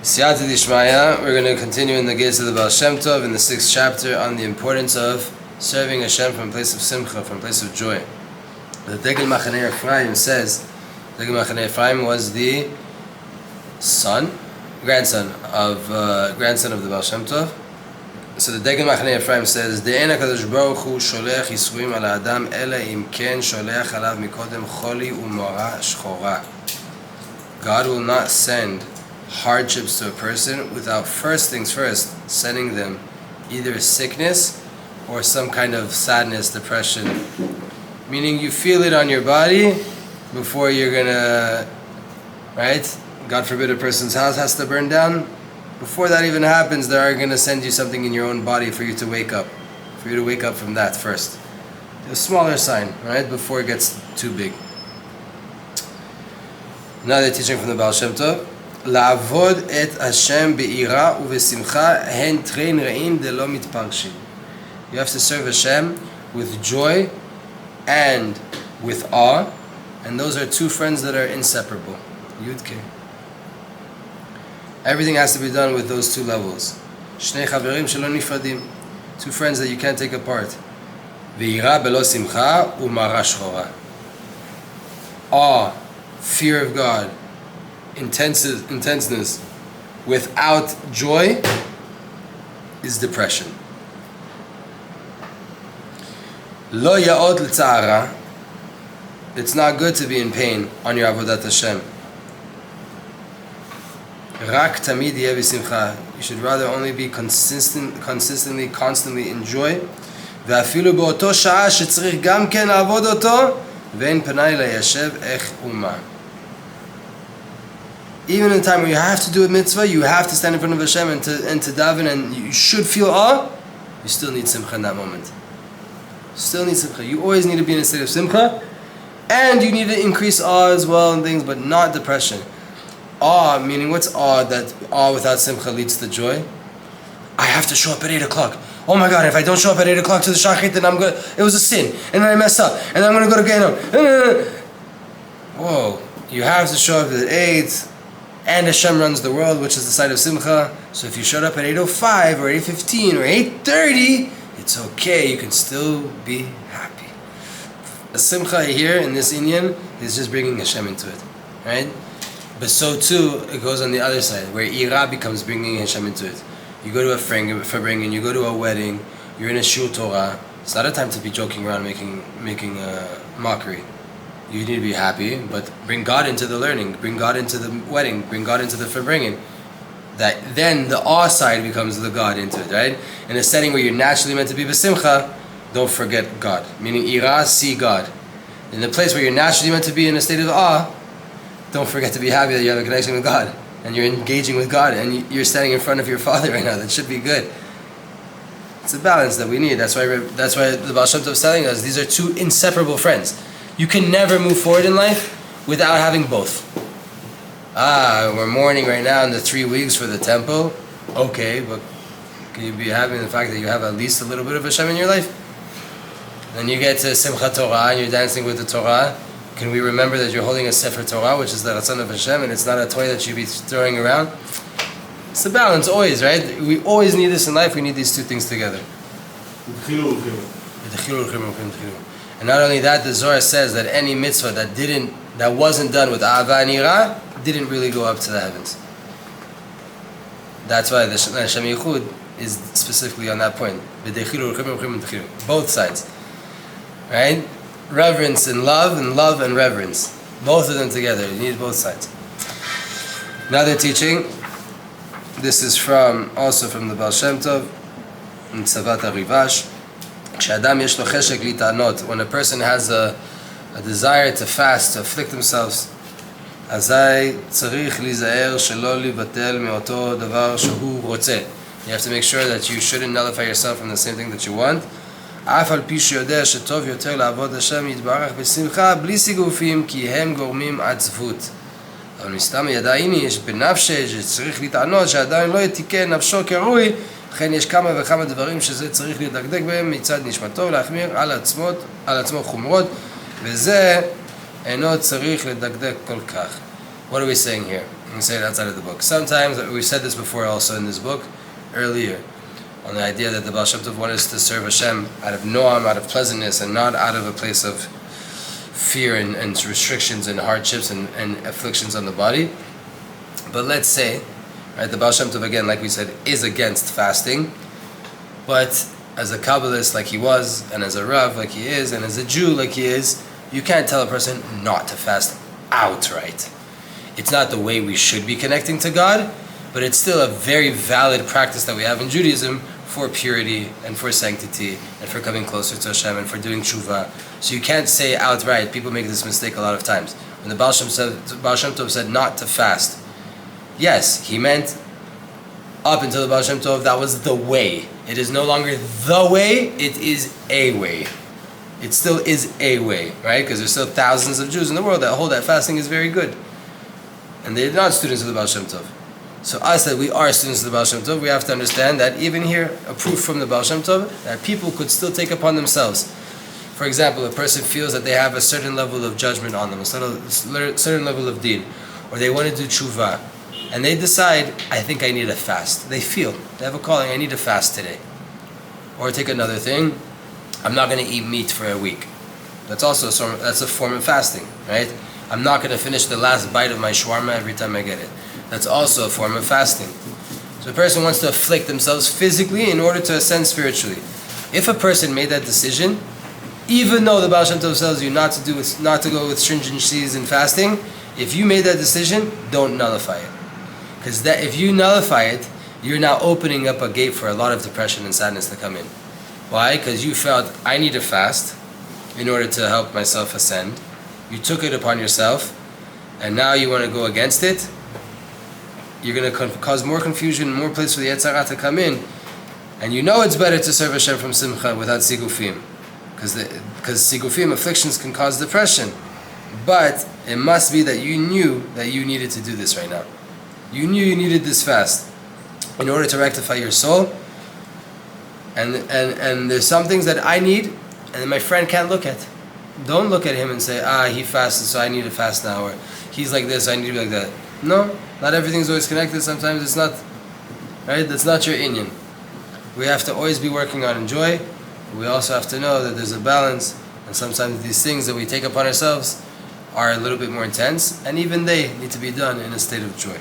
Siyata Dishmaya, we're going to continue in the gates of the Baal Shem Tov in the 6th chapter on the importance of serving Hashem from a place of simcha, from a place of joy. The Degel Machanei Ephraim says, Degel Machanei Ephraim was the grandson of the Baal Shem Tov. So the Degel Machanei Ephraim says, De'en HaKadosh Baruch Hu sholech yisurim al ha'adam ela im ken sholech alav mikodem choli u'mora shchora. God will not send hardships to a person without first things first sending them either sickness or some kind of sadness, depression. Meaning you feel it on your body before you're gonna, right? God forbid a person's house has to burn down. Before that even happens, they are gonna send you something in your own body for you to wake up. For you to wake up from that first. A smaller sign, right? Before it gets too big. Another teaching from the Baal Shem Tov. לעבוד את השם ביראה ובשמחה הן טרין רעים דלא מתפרשים. You have to serve Hashem with joy and with awe, and those are two friends that are inseparable. Yudke. Everything has to be done with those two levels. שני חברים שלא נפרדים. Two friends that you can't take apart. ויראה בלא שמחה ומרה שחורה. Awe, fear of God, intenseness without joy is depression. Lo ya'od l'tzara. It's not good to be in pain on your avodat Hashem. Rak tamid yeh b'simcha. You should rather only be constantly in joy. ואפילו באותו שעה שצריך גם כן לעבוד אותו, ואין פנאי לישב איך ומה. Even in the time where you have to do a mitzvah, you have to stand in front of Hashem and to daven, and you should feel awe, you still need simcha in that moment. Still need simcha. You always need to be in a state of simcha, and you need to increase awe as well and things, but not depression. Awe, meaning what's awe? That awe without simcha leads to joy. I have to show up at 8 o'clock. Oh my God, if I don't show up at 8 o'clock to the shachrit, then it was a sin, and then I messed up, and then I'm going to go to Gehinnom. Whoa, you have to show up at 8, and Hashem runs the world, which is the side of simcha. So if you showed up at 8:05 or 8:15 or 8:30, it's okay. You can still be happy. A simcha here in this inyan is just bringing Hashem into it, right? But so too it goes on the other side, where ira becomes bringing Hashem into it. You go to a farbrengen, you go to a wedding, you're in a shul Torah. It's not a time to be joking around, making mockery. You need to be happy, but bring God into the learning, bring God into the wedding, bring God into the farbrengen. That then the awe side becomes the God into it, right? In a setting where you're naturally meant to be b'simcha, don't forget God. Meaning ira, see God. In the place where you're naturally meant to be in a state of awe, don't forget to be happy that you have a connection with God and you're engaging with God and you're standing in front of your Father right now. That should be good. It's a balance that we need. That's why the Baal Shem Tov is telling us these are two inseparable friends. You can never move forward in life without having both. We're mourning right now in the 3 weeks for the temple. Okay, but can you be happy in the fact that you have at least a little bit of Hashem in your life? Then you get to Simchat Torah and you're dancing with the Torah. Can we remember that you're holding a Sefer Torah, which is the Ratzon of Hashem, and it's not a toy that you be throwing around? It's a balance always, right? We always need this in life. We need these two things together. And not only that, the Zohar says that any mitzvah that wasn't done with Ahava and Ira didn't really go up to the heavens. That's why the Sha'ar HaYichud is specifically on that point. Both sides. Right? Reverence and love and reverence. Both of them together. You need both sides. Another teaching. This is also from the Baal Shem Tov in Tzfat Arivash. When a person has a desire to fast, to afflict themselves, you have to make sure that you shouldn't nullify yourself from the same thing that you want. אבל מסתם ידעיני יש בנפשי שצריך לטענות שעדיין לא יתיקן נפשו כראוי, לכן יש כמה וכמה דברים שזה צריך לדקדק בהם מצד נשמתו להחמיר על עצמו חומרות, וזה אינו צריך לדקדק כל כך. What are we saying here? I'm say it outside of the book. Sometimes, we've said this before also in this book, earlier, on the idea that the Baal Shem Tov wanted us to serve Hashem out of noam, out of pleasantness, and not out of a place of fear and restrictions and hardships and afflictions on the body. But let's say, right, the Baal Shem Tov, again, like we said, is against fasting, but as a Kabbalist like he was, and as a Rav like he is, and as a Jew like he is, you can't tell a person not to fast outright. It's not the way we should be connecting to God, but it's still a very valid practice that we have in Judaism for purity and for sanctity and for coming closer to Hashem and for doing tshuva. So you can't say outright. People make this mistake a lot of times. When the Baal Shem Tov said not to fast, yes, he meant up until the Baal Shem Tov, that was the way. It is no longer the way, it is a way. It still is a way, right? Because there's still thousands of Jews in the world that hold that fasting is very good. And they're not students of the Baal Shem Tov. So us that we are students of the Baal Shem Tov, we have to understand that even here, a proof from the Baal Shem Tov, that people could still take upon themselves. For example, a person feels that they have a certain level of judgment on them, a certain level of deen, or they want to do tshuva, and they decide, I think I need a fast. They feel, they have a calling, I need to fast today. Or take another thing, I'm not going to eat meat for a week. That's also that's a form of fasting, right? I'm not going to finish the last bite of my shawarma every time I get it. That's also a form of fasting. So a person wants to afflict themselves physically in order to ascend spiritually. If a person made that decision, even though the Baal Shem Tov tells you not to go with stringencies in fasting, if you made that decision, don't nullify it. Because if you nullify it, you're now opening up a gate for a lot of depression and sadness to come in. Why? Because you felt, I need to fast in order to help myself ascend. You took it upon yourself, and now you want to go against it. You're going to cause more confusion, more place for the Yetzirah to come in. And you know it's better to serve Hashem from Simcha without Sigufim. Because Sigufim, afflictions, can cause depression. But it must be that you knew that you needed to do this right now. You knew you needed this fast in order to rectify your soul. And there's some things that I need and my friend can't look at. Don't look at him and say, he fasted, so I need to fast now. Or he's like this, so I need to be like that. No, not everything's always connected. Sometimes it's not, right? That's not your inyan. We have to always be working on joy. We also have to know that there's a balance. And sometimes these things that we take upon ourselves are a little bit more intense. And even they need to be done in a state of joy.